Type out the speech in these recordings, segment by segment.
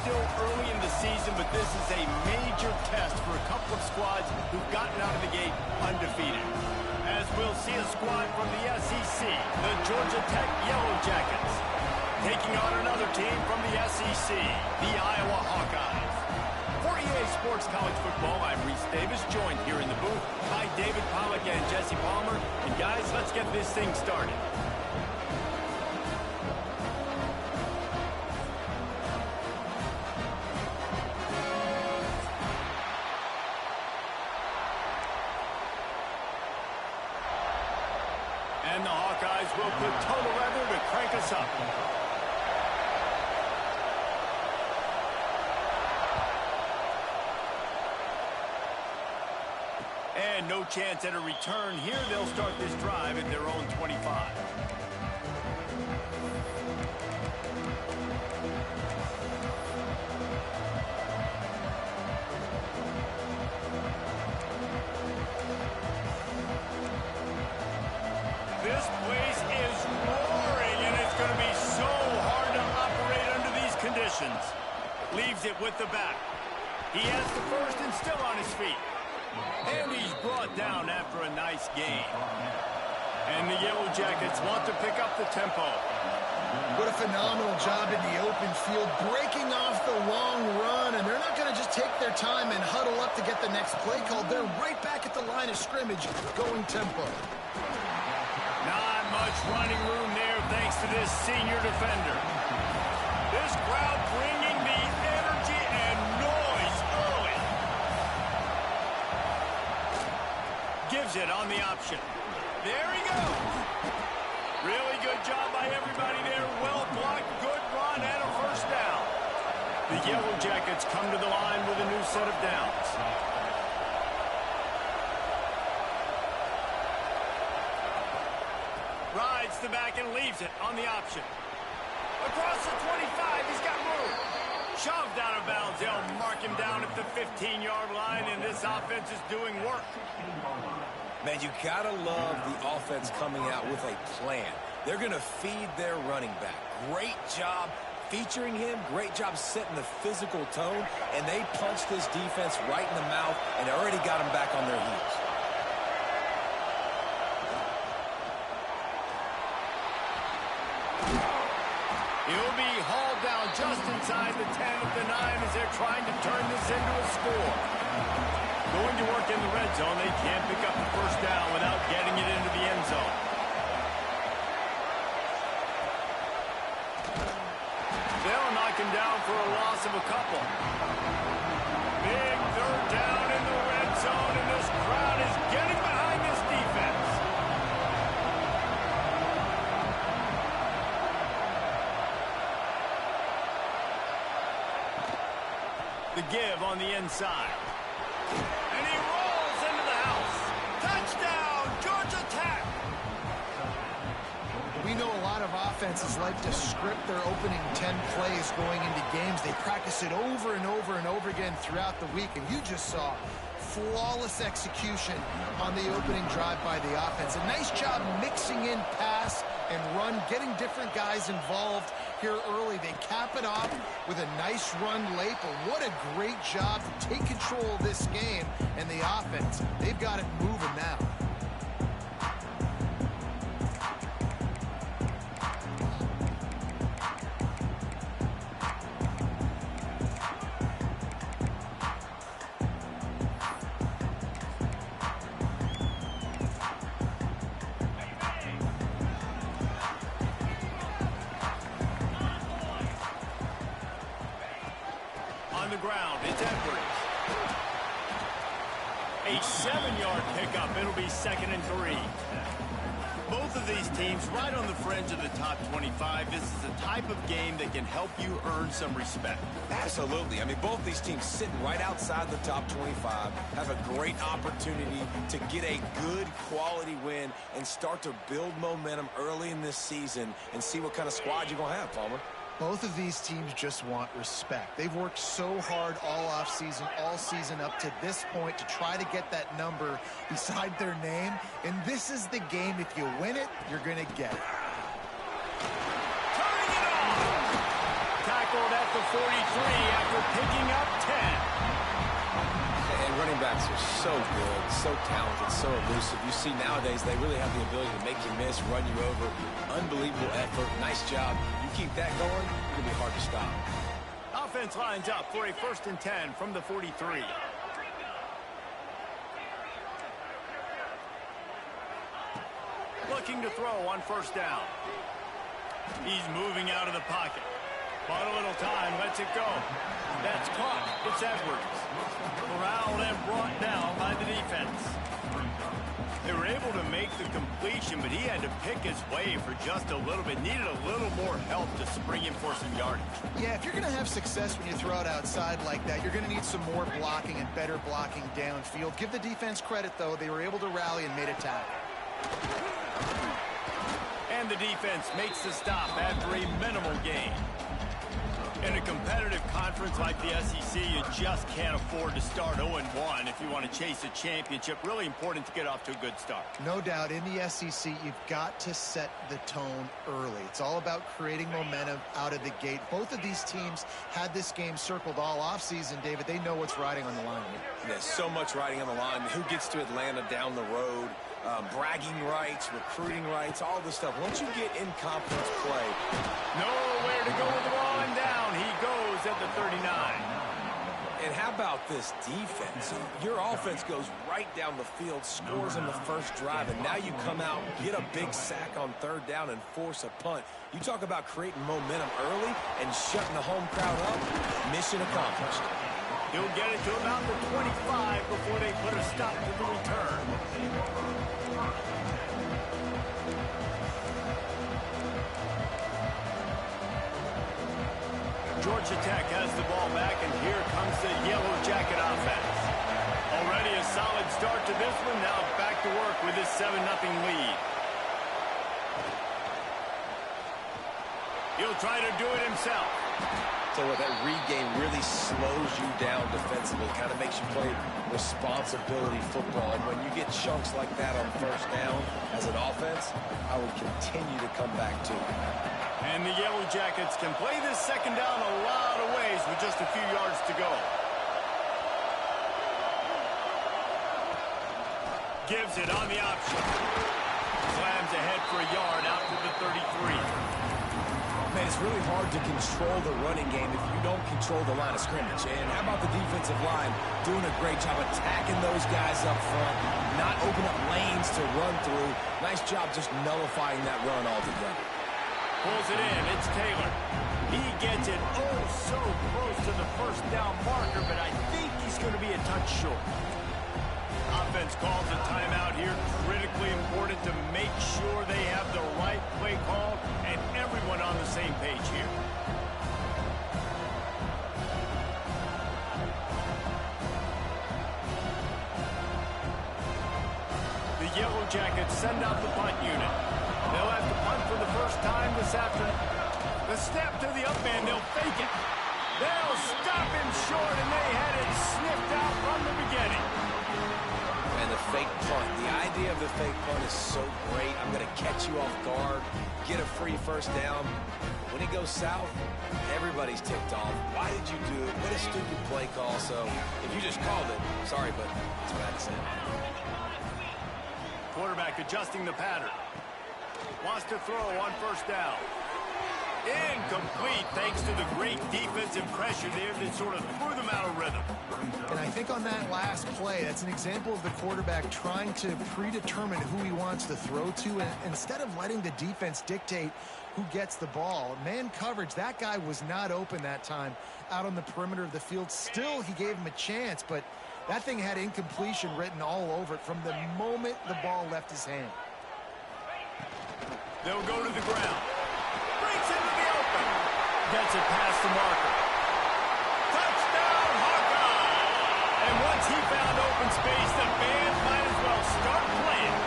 still early in the season, but this is a major test for a couple of squads who've gotten out of the gate undefeated. As we'll see a squad from the SEC, the Georgia Tech Yellow Jackets, taking on another team from the SEC, the Iowa Hawkeyes. For EA Sports College Football, I'm Reese Davis, joined here in the booth by David Pollack and Jesse Palmer. And guys, let's get this thing started. And the Hawkeyes will put total weather to crank us up. And no chance at a return here. They'll start this drive at their own 25. This place is roaring, and it's going to be so hard to operate under these conditions. Leaves it with the back. He has the first and still on his feet. And he's brought down after a nice gain. And the Yellow Jackets want to pick up the tempo. What a phenomenal job in the open field, breaking off the long run, and they're not going to just take their time and huddle up to get the next play called. They're right back at the line of scrimmage, going tempo. Not much running room there thanks to this senior defender. This crowd bringing the energy and noise early. Gives it on the option. There he goes. Really good job by everybody there. Well blocked, good run, and a first down. The Yellow Jackets come to the line with a new set of downs. Rides the back and leaves it on the option. Across the 25, he's got room. Shoved out of bounds. They'll mark him down at the 15-yard line, and this offense is doing work. Man, you gotta love the offense coming out with a plan. They're gonna feed their running back. Great job featuring him. Great job setting the physical tone, and they punched this defense right in the mouth and already got them back on their heels. He'll be hauled down just inside the 10 of the 9 as they're trying to turn this into a score. Going to work in the red zone. They can't pick up the first down without getting it into the end zone. They'll knock him down for a loss of a couple. Big third down in the red zone, and this crowd is getting behind this defense. The give on the inside. And he rolls into the house. Touchdown, Georgia Tech. We know a lot of offenses like to script their opening 10 plays going into games. They practice it over and over and over again throughout the week, and you just saw flawless execution on the opening drive by the offense. A nice job mixing in pass and run, getting different guys involved here early. They cap it off with a nice run late, but what a great job to take control of this game. And the offense, they've got it moving now. On the ground, it's Edwards. A 7-yard pickup. It'll be 2nd and 3. Both of these teams right on the fringe of the top 25. This is a type of game that can help you earn some respect. Absolutely. I mean, both these teams sitting right outside the top 25 have a great opportunity to get a good quality win and start to build momentum early in this season and see what kind of squad you're going to have, Palmer. Both of these teams just want respect. They've worked so hard all offseason, all season up to this point to try to get that number beside their name. And this is the game. If you win it, you're going to get it. Turning it on! Tackled at the 43 after quarterbacks are so good, so talented, so elusive. You see nowadays they really have the ability to make you miss, run you over. Unbelievable effort. Nice job. You keep that going, it's going to be hard to stop. Offense lines up for a 1st and 10 from the 43. Looking to throw on 1st down. He's moving out of the pocket. Bought a little time, lets it go. That's caught. It's Edwards. Corralled and brought down by the defense. They were able to make the completion, but he had to pick his way for just a little bit. Needed a little more help to spring him for some yardage. Yeah, if you're going to have success when you throw it outside like that, you're going to need some more blocking and better blocking downfield. Give the defense credit, though. They were able to rally and made a tackle. And the defense makes the stop after a minimal gain. In a competitive conference like the SEC, you just can't afford to start 0-1 if you want to chase a championship. Really important to get off to a good start. No doubt, in the SEC, you've got to set the tone early. It's all about creating momentum out of the gate. Both of these teams had this game circled all offseason, David. They know what's riding on the line here. Yeah, so much riding on the line. Who gets to Atlanta down the road? Bragging rights, recruiting rights, all this stuff. Once you get in conference play, nowhere to go with the ball and down. He goes at the 39. And how about this defense? Your offense goes right down the field, scores in the first drive, and now you come out, get a big sack on 3rd down, and force a punt. You talk about creating momentum early and shutting the home crowd up. Mission accomplished. He'll get it to about the 25 before they put a stop to the return. Georgia Tech has the ball back, and here comes the Yellow Jacket offense. Already a solid start to this one. Now back to work with this 7-0 lead. He'll try to do it himself. So that read game really slows you down defensively, kind of makes you play responsibility football. And when you get chunks like that on 1st down as an offense, I would continue to come back to it. And the Yellow Jackets can play this 2nd down a lot of ways with just a few yards to go. Gives it on the option. Slams ahead for a yard out to the 33. Man, it's really hard to control the running game if you don't control the line of scrimmage. And how about the defensive line doing a great job attacking those guys up front, not open up lanes to run through. Nice job just nullifying that run altogether. Pulls it in. It's Taylor. He gets it so close to the 1st down marker, but I think he's going to be a touch short. Offense calls a timeout here. Critically important to make sure they have the right play call and everyone on the same page here. The Yellow Jackets send out the punt unit. They'll have to punt for the 1st time this afternoon. The snap to the up man, they'll fake it. They'll stop him short, and they had it sniffed out from the beginning. And the fake punt. The idea of the fake punt is so great. I'm going to catch you off guard, get a free 1st down. When it goes south, everybody's ticked off. Why did you do it? What a stupid play call. So if you just called it, sorry, but that's what I had to say. Quarterback adjusting the pattern. Wants to throw on 1st down. Incomplete thanks to the great defensive pressure there that sort of threw them out of rhythm. And I think on that last play, that's an example of the quarterback trying to predetermine who he wants to throw to, and instead of letting the defense dictate who gets the ball. Man coverage, that guy was not open that time out on the perimeter of the field. Still, he gave him a chance, but that thing had incompletion written all over it from the moment the ball left his hand. They'll go to the ground. Breaks into the open. Gets it past the marker. Touchdown, Hawkeye! And once he found open space, the band might as well start playing.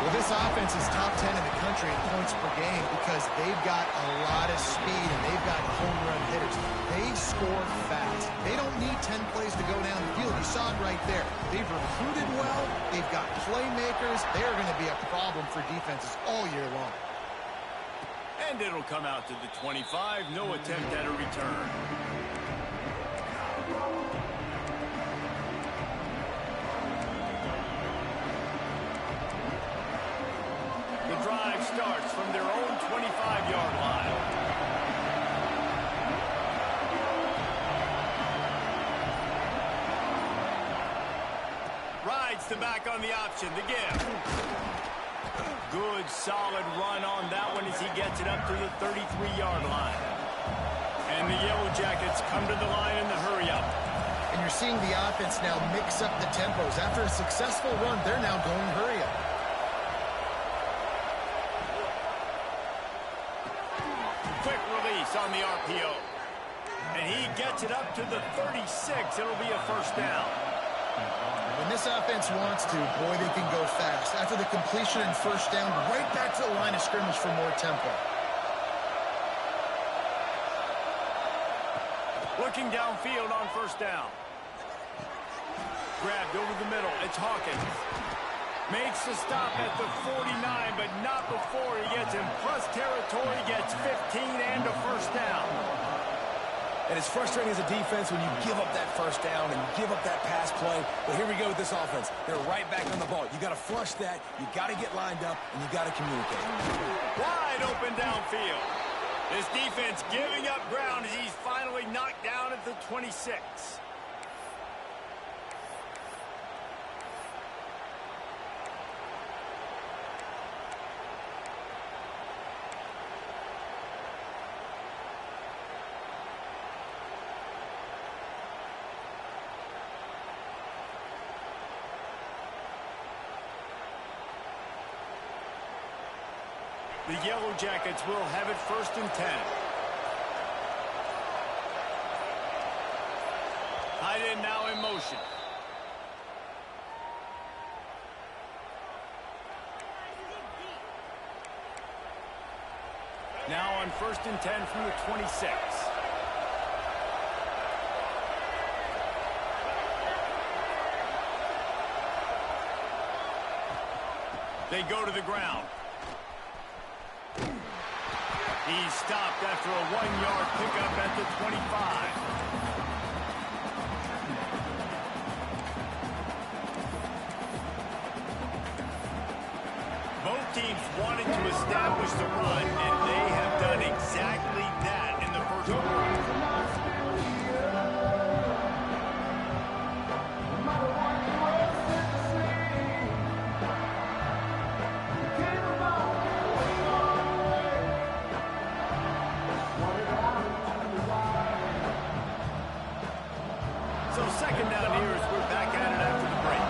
Well, this offense is top 10 in the country in points per game because they've got a lot of speed and they've got home run hitters. They score fast. They don't need 10 plays to go down the field. You saw it right there. They've recruited well. They've got playmakers. They're going to be a problem for defenses all year long. And it'll come out to the 25. No attempt at a return. Rides the back on the option. The give. Good, solid run on that one as he gets it up to the 33-yard line. And the Yellow Jackets come to the line in the hurry-up. And you're seeing the offense now mix up the tempos. After a successful run, they're now going hurry-up. Quick release on the RPO. And he gets it up to the 36. It'll be a first down. When this offense wants to, boy, they can go fast. After the completion and first down, right back to the line of scrimmage for more tempo. Looking downfield on first down. Grabbed over the middle. It's Hawkins. Makes the stop at the 49, but not before he gets in plus territory, gets 15 and a first down. And it's frustrating as a defense when you give up that first down and give up that pass play. But here we go with this offense. They're right back on the ball. You got to flush that. You got to get lined up, and you got to communicate. Wide open downfield. This defense giving up ground as he's finally knocked down at the 26. The Yellow Jackets will have it first and 10. Tight end now in motion. Now on first and 10 from the 26. They go to the ground. He's stopped after a 1-yard pickup at the 25. Both teams wanted to establish the run, and they have done exactly that in the first quarter. So second down here as we're back at it after the break.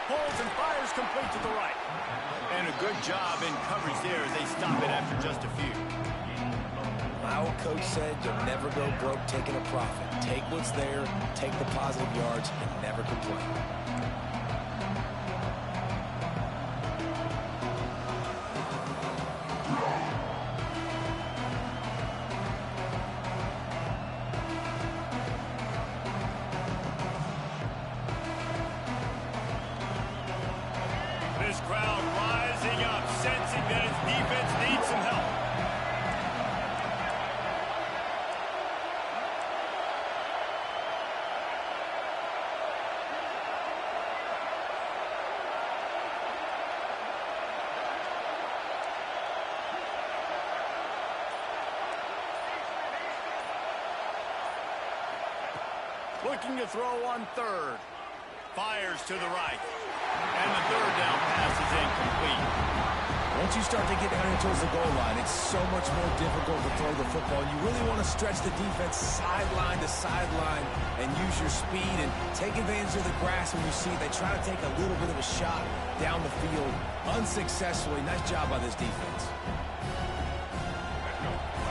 Pulls and fires complete to the right. And a good job in coverage there as they stop it after just a few. My old coach said you'll never go broke taking a profit. Take what's there, take the positive yards, and never complain. This crowd rising up, sensing that its defense needs some help. Looking to throw on third. Fires to the right. And the third down pass is incomplete. Once you start to get down here towards the goal line, it's so much more difficult to throw the football. You really want to stretch the defense sideline to sideline and use your speed and take advantage of the grass when you see they try to take a little bit of a shot down the field unsuccessfully. Nice job by this defense.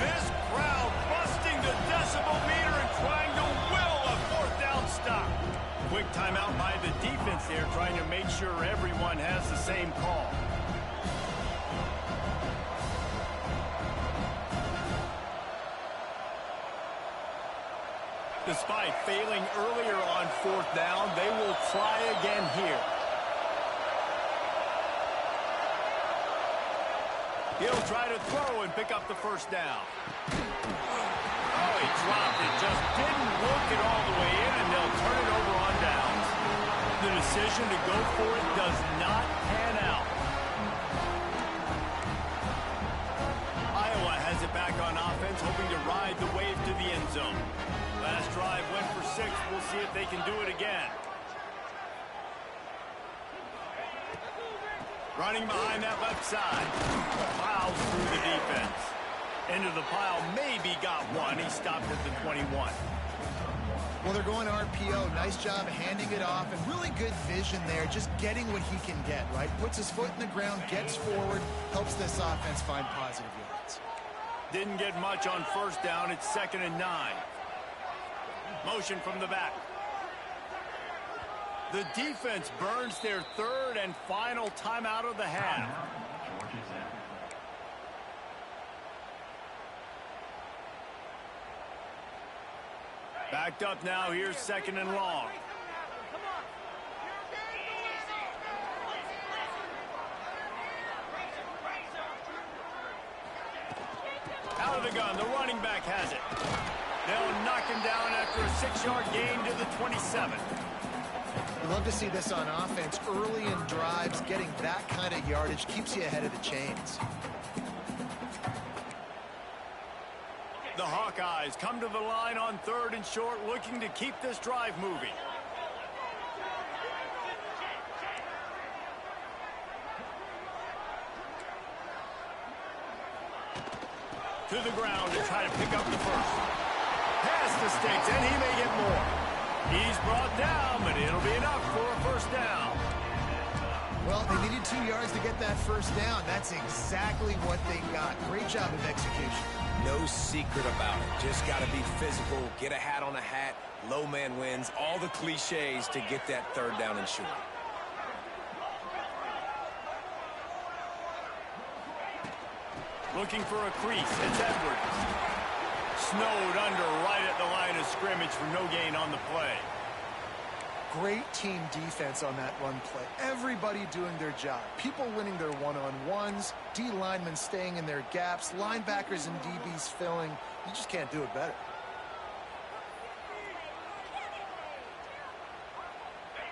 This crowd busting the decibel meter and trying to will a fourth down stop. Quick timeout by the defense there, trying to make sure everyone has the same call. Despite failing earlier on fourth down, they will try again here. He'll try to throw and pick up the first down. Oh, he dropped it. Just didn't work it all the way in, and they'll turn it over on downs. The decision to go for it does not pan out. Iowa has it Running behind that left side. Plows through the defense. Into the pile, maybe got one. He stopped at the 21. Well, they're going RPO. Nice job handing it off, and really good vision there, just getting what he can get, right? Puts his foot in the ground, gets forward, helps this offense find positive yards. Didn't get much on first down. It's 2nd and 9. Motion from the back. The defense burns their 3rd and final timeout of the half. Backed up now. Here's 2nd and long. Out of the gun. The running back has it. They'll knock him down after a 6-yard gain to the 27. You love to see this on offense. Early in drives, getting that kind of yardage keeps you ahead of the chains. The Hawkeyes come to the line on 3rd and short, looking to keep this drive moving. To the ground to try to pick up the first. Pass the sticks, and he may get more. He's brought down, but it'll be enough for a first down. Well, they needed 2 yards to get that first down. That's exactly what they got. Great job of execution. No secret about it. Just got to be physical, get a hat on a hat, low man wins, all the cliches to get that 3rd down and short. Looking for a crease. It's Edwards. Snowed under right at the line of scrimmage for no gain on the play. Great team defense on that run play. Everybody doing their job. People winning their one-on-ones, D linemen staying in their gaps, linebackers and DBs filling. You just can't do it better.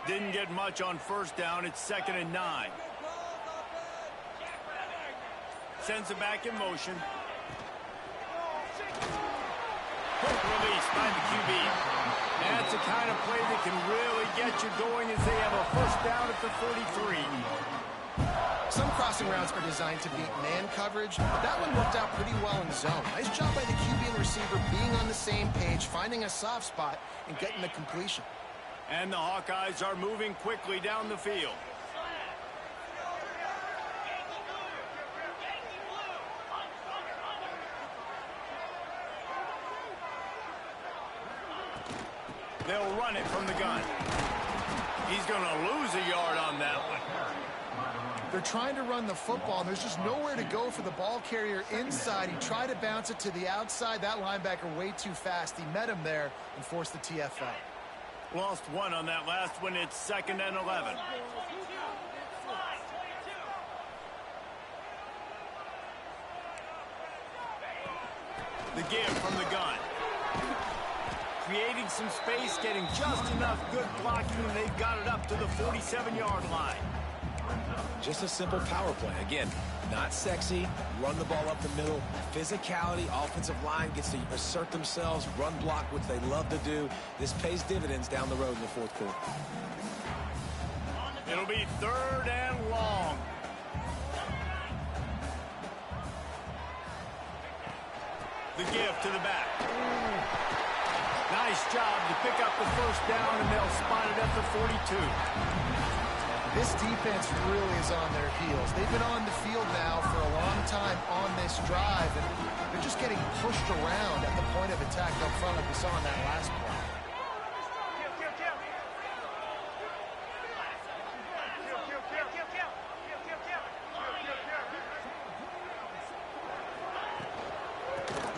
Didn't get much on first down. It's 2nd and 9. Sends it back in motion. Quick release by the QB. That's the kind of play that can really get you going as they have a first down at the 43. Some crossing routes are designed to beat man coverage, but that one worked out pretty well in zone. Nice job by the QB and receiver being on the same page, finding a soft spot, and getting the completion. And the Hawkeyes are moving quickly down the field. They'll run it from the gun. He's going to lose a yard on that one. They're trying to run the football, and there's just nowhere to go for the ball carrier inside. He tried to bounce it to the outside. That linebacker way too fast. He met him there and forced the TFL. Lost one on that last one. It's 2nd and 11. The give from the gun. Creating some space, getting just enough good blocking, and they've got it up to the 47-yard line. Just a simple power play. Again, not sexy, run the ball up the middle, physicality, offensive line gets to assert themselves, run block, which they love to do. This pays dividends down the road in the 4th quarter. It'll be 3rd and long. The give to the back. Nice job to pick up the first down, and they'll spot it at the 42. This defense really is on their heels. They've been on the field now for a long time on this drive, and they're just getting pushed around at the point of attack up front like we saw on that last play.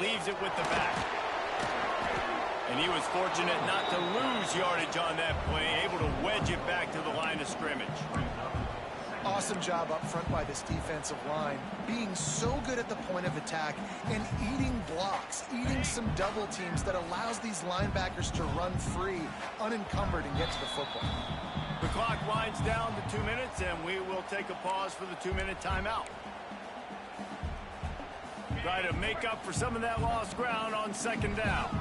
Leaves it with the back. And he was fortunate not to lose yardage on that play, able to wedge it back to the line of scrimmage. Awesome job up front by this defensive line, being so good at the point of attack and eating blocks, eating some double teams that allows these linebackers to run free, unencumbered, and get to the football. The clock winds down to 2 minutes, and we will take a pause for the 2-minute timeout. Try to make up for some of that lost ground on 2nd down.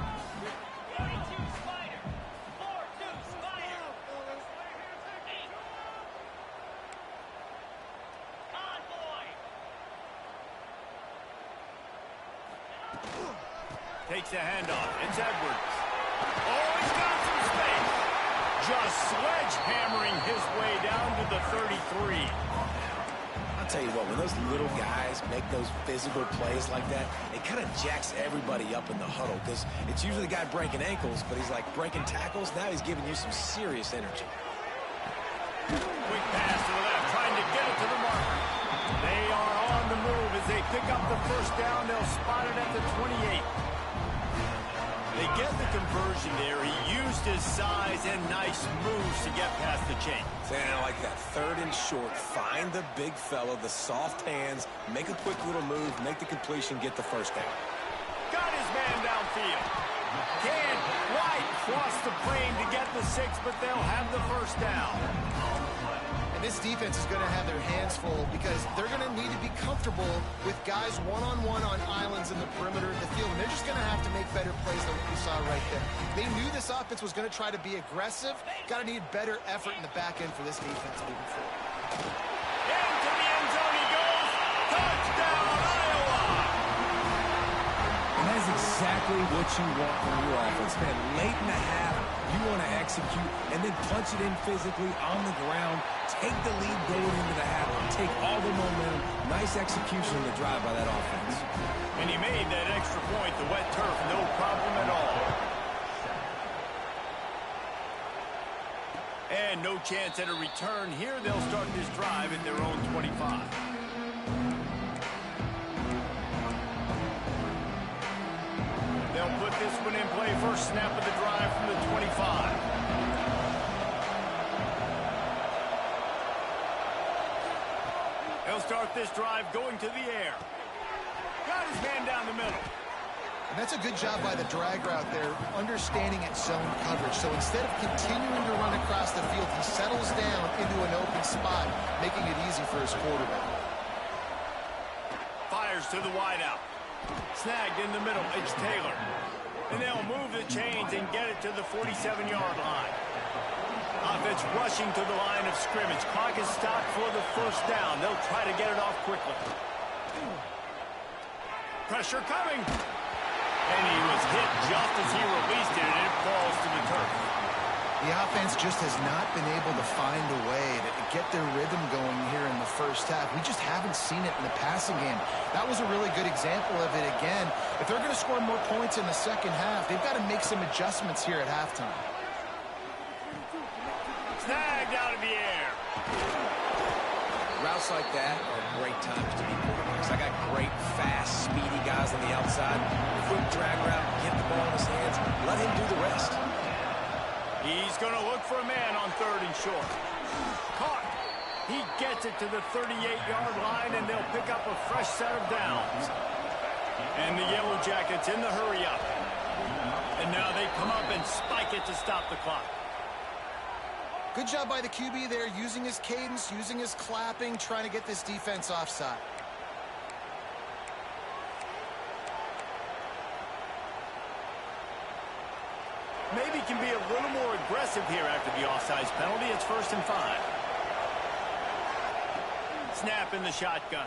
Takes a handoff. It's Edwards. Oh, he's got some space. Just sledgehammering his way down to the 33. I'll tell you what, when those little guys make those physical plays like that, it kind of jacks everybody up in the huddle because it's usually the guy breaking ankles, but he's like breaking tackles. Now he's giving you some serious energy. Quick pass to the left, trying to get it to the marker. They are on the move as they pick up the first down. They'll spot it at the 28. They get the conversion there. He used his size and nice moves to get past the chain. And I like that. 3rd and short. Find the big fella, the soft hands, make a quick little move, make the completion, get the first down. Got his man downfield. Can White cross the plane to get the 6, but they'll have the first down. And this defense is going to have their hands full because they're going to need to be comfortable with guys one-on-one on islands in the perimeter of the field. And they're just going to have to make better plays than what we saw right there. They knew this offense was going to try to be aggressive. Got to need better effort in the back end for this defense moving forward. Into the end zone he goes. Touchdown, Iowa! And that's exactly what you want from your offense, man. Late in the half, you want to execute and then punch it in physically on the ground. Take the lead going into the half. Take all the momentum. Nice execution of the drive by that offense. And he made that extra point, the wet turf, no problem at all. And no chance at a return here. They'll start this drive at their own 25. They'll put this one in play. First snap of the drive from the 25. They'll start this drive going to the air. Got his man down the middle. And that's a good job by the drag route there, understanding its zone coverage. So instead of continuing to run across the field, he settles down into an open spot, making it easy for his quarterback. Fires to the wideout. Snagged in the middle. It's Taylor. And they'll move the chains and get it to the 47-yard line. Offense rushing to the line of scrimmage. Clock is stopped for the first down. They'll try to get it off quickly. Pressure coming. And he was hit just as he released it, and it falls to the turf. The offense just has not been able to find a way to get their rhythm going here in the first half. We just haven't seen it in the passing game. That was a really good example of it again. If they're going to score more points in the second half, they've got to make some adjustments here at halftime. Snagged out of the air. Routes like that are great times to be quarterbacks. I got great, fast, speedy guys on the outside. Quick drag route, get the ball in his hands, let him do the rest. He's going to look for a man on 3rd and short. Caught. He gets it to the 38-yard line, and they'll pick up a fresh set of downs. And the Yellow Jackets in the hurry-up. And now they come up and spike it to stop the clock. Good job by the QB there, using his cadence, using his clapping, trying to get this defense offside. Maybe can be a little more aggressive here after the offsides penalty. It's 1st and 5. Snap in the shotgun.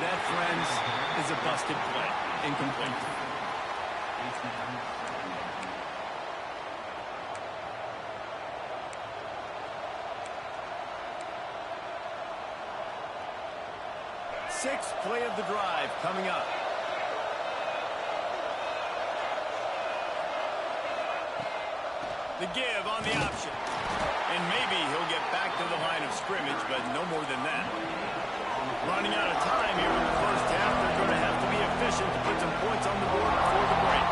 That, friends, is a busted play. Incomplete. Sixth play of the drive coming up. The give on the option. And maybe he'll get back to the line of scrimmage, but no more than that. Running out of time here in the first half. They're going to have to be efficient to put some points on the board before the break.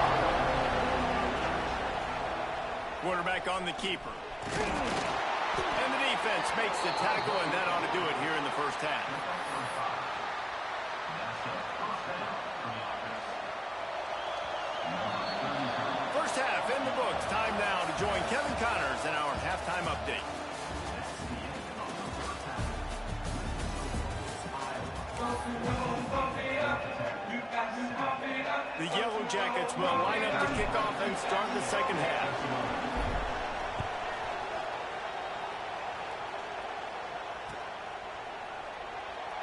Quarterback on the keeper. And the defense makes the tackle, and that ought to do it here in the first half. First half in the books. Time now to join Kevin Connors in our halftime update. The Yellow Jackets will line up to kick off and start the second half.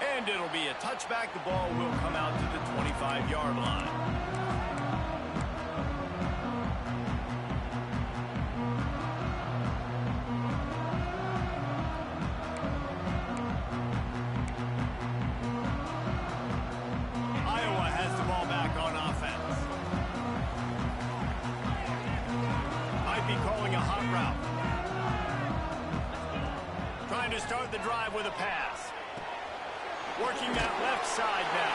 And it'll be a touchback. The ball will come out to the 25-yard line. Start the drive with a pass. Working that left side now.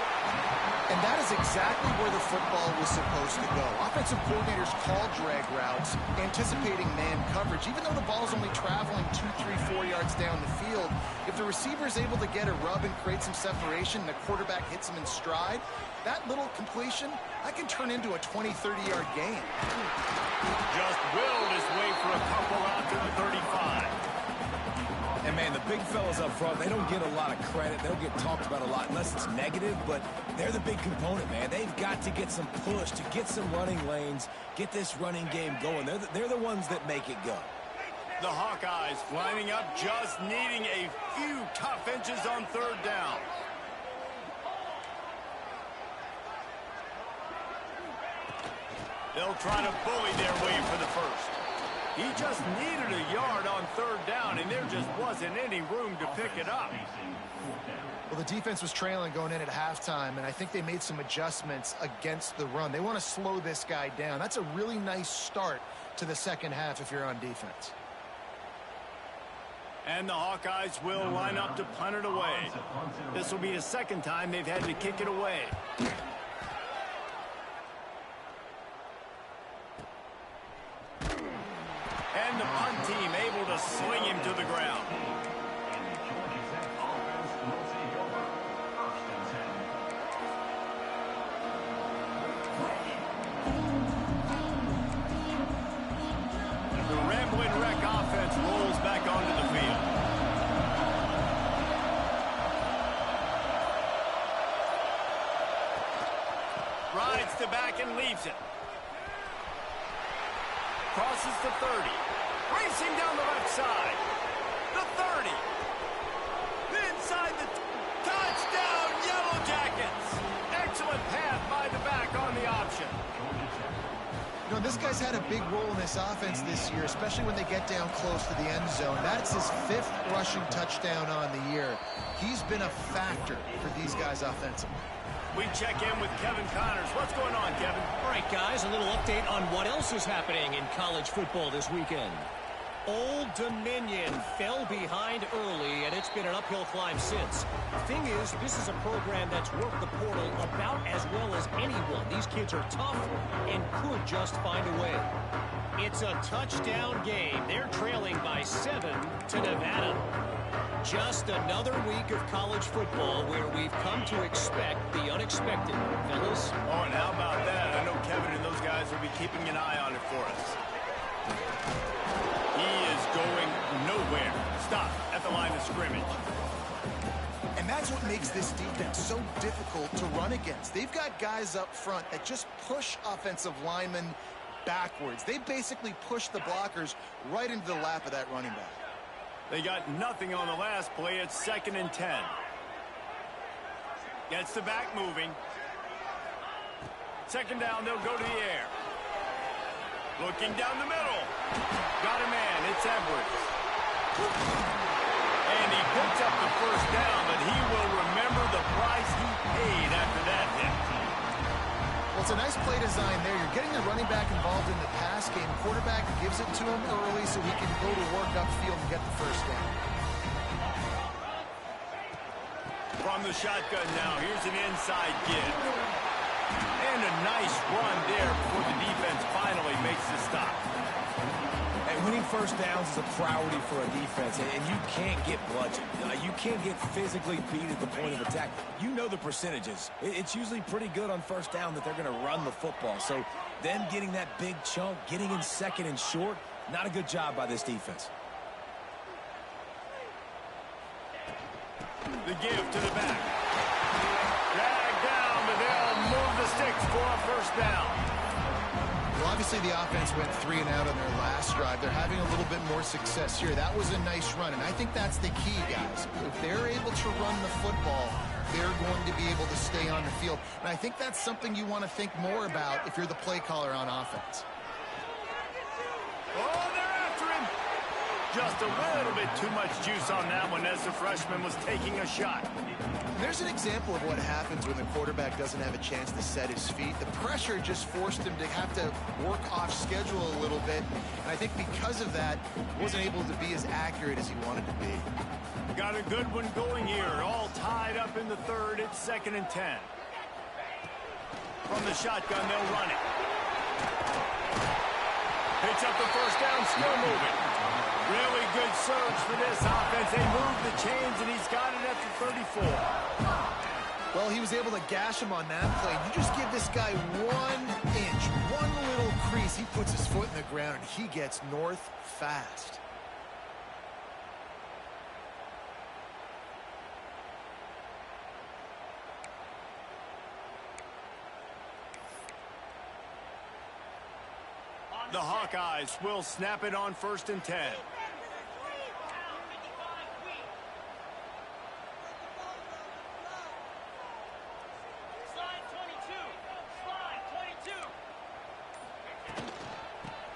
And that is exactly where the football was supposed to go. Offensive coordinators call drag routes, anticipating man coverage. Even though the ball's only traveling 2, 3, 4 yards down the field, if the receiver is able to get a rub and create some separation and the quarterback hits him in stride, that little completion, that can turn into a 20, 30-yard gain. Just willed his way for a couple out to the 35. And, man, the big fellas up front, they don't get a lot of credit. They don't get talked about a lot unless it's negative, but they're the big component, man. They've got to get some push, to get some running lanes, get this running game going. They're the ones that make it go. The Hawkeyes lining up, just needing a few tough inches on third down. They'll try to bully their way for the first. He just needed a yard on third down, and there just wasn't any room to pick it up. Well, the defense was trailing going in at halftime, and I think they made some adjustments against the run. They want to slow this guy down. That's a really nice start to the second half if you're on defense. And the Hawkeyes will line up to punt it away. This will be the second time they've had to kick it away. And the punt team able to swing him to the ground. The Ramblin' Wreck offense rolls back onto the field. Rides to back and leaves it. Crosses the 30. Racing down the left side. The 30. Inside the touchdown, Yellow Jackets. Excellent pass by the back on the option. You know, this guy's had a big role in this offense this year, especially when they get down close to the end zone. That's his 5th rushing touchdown on the year. He's been a factor for these guys offensively. We check in with Kevin Connors. What's going on, Kevin? All right, guys, a little update on what else is happening in college football this weekend. Old Dominion fell behind early, and it's been an uphill climb since. The thing is, this is a program that's worked the portal about as well as anyone. These kids are tough and could just find a way. It's a touchdown game. They're trailing by 7 to Nevada. Just another week of college football where we've come to expect the unexpected, fellas. Oh, and how about that? I know Kevin and those guys will be keeping an eye on it for us. He is going nowhere. Stop at the line of scrimmage. And that's what makes this defense so difficult to run against. They've got guys up front that just push offensive linemen backwards. They basically push the blockers right into the lap of that running back. They got nothing on the last play. It's 2nd and 10. Gets the back moving. 2nd down, they'll go to the air. Looking down the middle. Got a man. It's Edwards. And he picks up the first down, but he will remember the price he paid after that hit. Well, it's a nice play design there. You're getting the running back involved in the pass game. Quarterback gives it to him early so he can go to work upfield and get the first down. From the shotgun now, here's an inside give. And a nice run there before the defense finally makes the stop. And winning first downs is a priority for a defense, and you can't get bludgeoned. You can't get physically beat at the point of attack. You know the percentages. It's usually pretty good on first down that they're going to run the football. So them getting that big chunk, getting in 2nd and short, not a good job by this defense. The give to the back. Drag down, but they'll move the sticks for a first down. Well, obviously the offense went 3 and out on their last drive. They're having a little bit more success here. That was a nice run, and I think that's the key, guys. If they're able to to run the football, they're going to be able to stay on the field. And I think that's something you want to think more about if you're the play caller on offense. Oh, they're after him. Just a little bit too much juice on that one as the freshman was taking a shot. There's an example of what happens when the quarterback doesn't have a chance to set his feet. The pressure just forced him to have to work off schedule a little bit. And I think because of that, he wasn't able to be as accurate as he wanted to be. Got a good one going here. All tied up in the third. It's 2nd and 10. From the shotgun, they'll run it. Picks up the first down, still moving. Really good surge for this offense. They move the chains, and he's got it at the 34. Well, he was able to gash him on that play. You just give this guy 1 inch, one little crease. He puts his foot in the ground, and he gets north fast. The Hawkeyes will snap it on 1st and 10.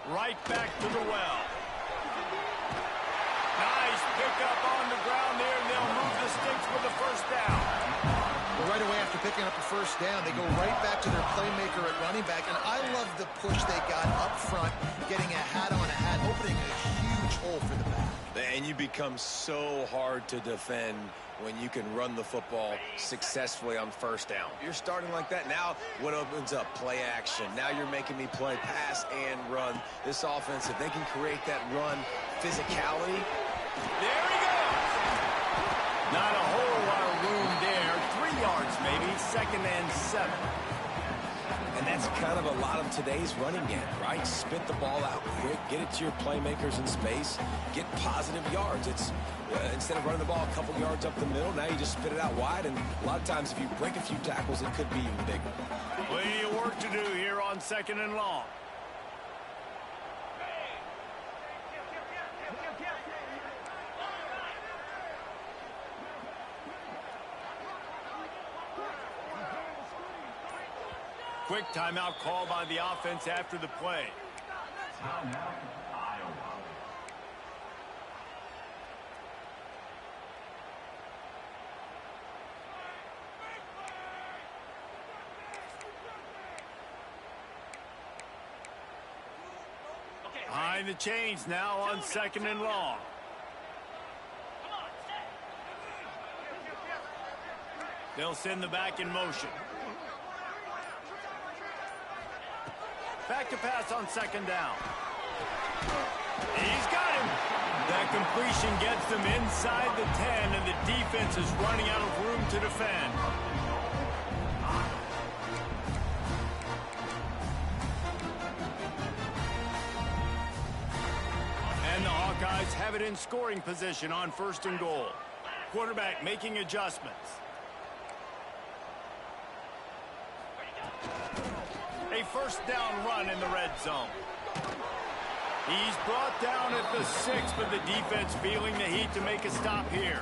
Right back to the well. Nice pickup on the ground there, and they'll move the sticks with the first down. Well, right away after picking up the first down, they go right back to their playmaker at running back. And I love the push they got up front, getting a hat on a hat, opening a huge hole for the back. And you become so hard to defend when you can run the football successfully on first down. You're starting like that. Now what opens up? Play action. Now you're making me play pass and run. This offense, if they can create that run physicality. There he goes. Not a whole lot of room there. 3 yards maybe. 2nd and 7. And that's kind of a lot of today's running game, right? Spit the ball out quick, get it to your playmakers in space, get positive yards. It's instead of running the ball a couple yards up the middle, now you just spit it out wide, and a lot of times if you break a few tackles, it could be even bigger. Plenty of work to do here on 2nd and long. Quick timeout call by the offense after the play. Behind the chains now on 2nd and long. They'll send the back in motion. Back to pass on 2nd down. He's got him. That completion gets them inside the 10, and the defense is running out of room to defend. And the Hawkeyes have it in scoring position on 1st and goal. Quarterback making adjustments. A first down run in the red zone. He's brought down at the 6, but the defense feeling the heat to make a stop here.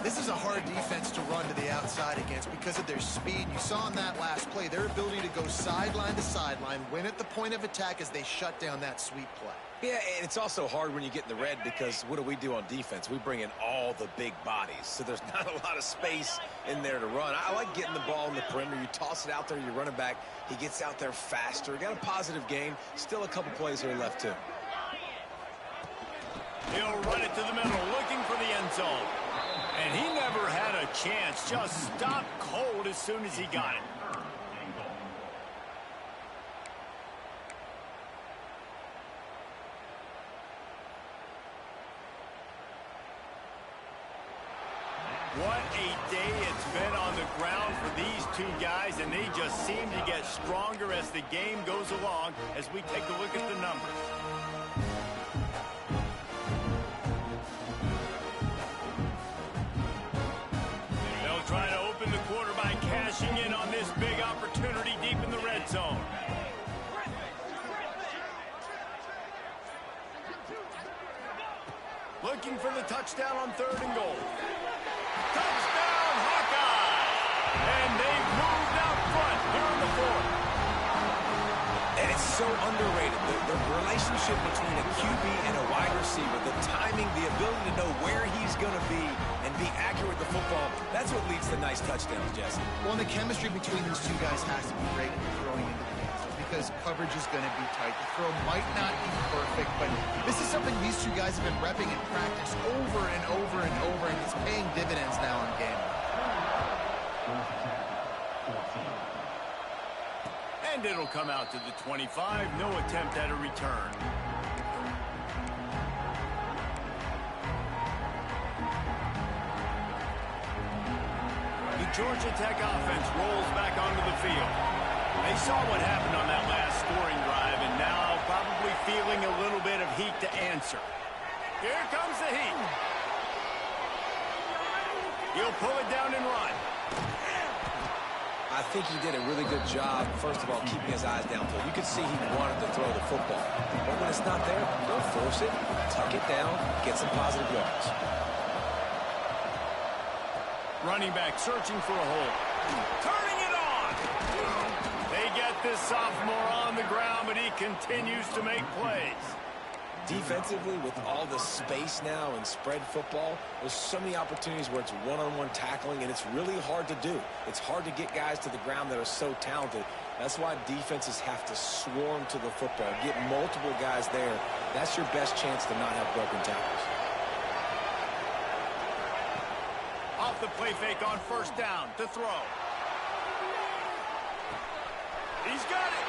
This is a hard defense to run to the outside against because of their speed. You saw in that last play their ability to go sideline to sideline, win at the point of attack as they shut down that sweep play. Yeah, and it's also hard when you get in the red because what do we do on defense? We bring in all the big bodies, so there's not a lot of space in there to run. I like getting the ball in the perimeter. You toss it out there, you run it back. He gets out there faster. Got a positive game. Still a couple plays here left, too. He'll run it to the middle, looking for the end zone. And he never had a chance. Just stopped cold as soon as he got it. What a day it's been on the ground for these two guys, and they just seem to get stronger as the game goes along as we take a look at the numbers. They'll try to open the quarter by cashing in on this big opportunity deep in the red zone. Looking for the touchdown on 3rd and goal. relationship between a QB and a wide receiver, the timing, the ability to know where he's going to be and be accurate with the football, that's what leads to nice touchdowns, Jesse. Well, and the chemistry between these two guys has to be great when throwing into the games because coverage is going to be tight. The throw might not be perfect, but this is something these two guys have been repping in practice over and over and over, and it's paying dividends now in game. And it'll come out to the 25. No attempt at a return. The Georgia Tech offense rolls back onto the field. They saw what happened on that last scoring drive, and now probably feeling a little bit of heat to answer. Here comes the heat. He'll pull it down and run. I think he did a really good job, first of all, keeping his eyes downfield. You could see he wanted to throw the football. But when it's not there, don't force it, tuck it down, get some positive yards. Running back searching for a hole. Turning it on. They get this sophomore on the ground, but he continues to make plays. Defensively, with all the space now and spread football, there's so many opportunities where it's one-on-one tackling, and it's really hard to do. It's hard to get guys to the ground that are so talented. That's why defenses have to swarm to the football, get multiple guys there. That's your best chance to not have broken tackles. Off the play fake on first down to throw. He's got it.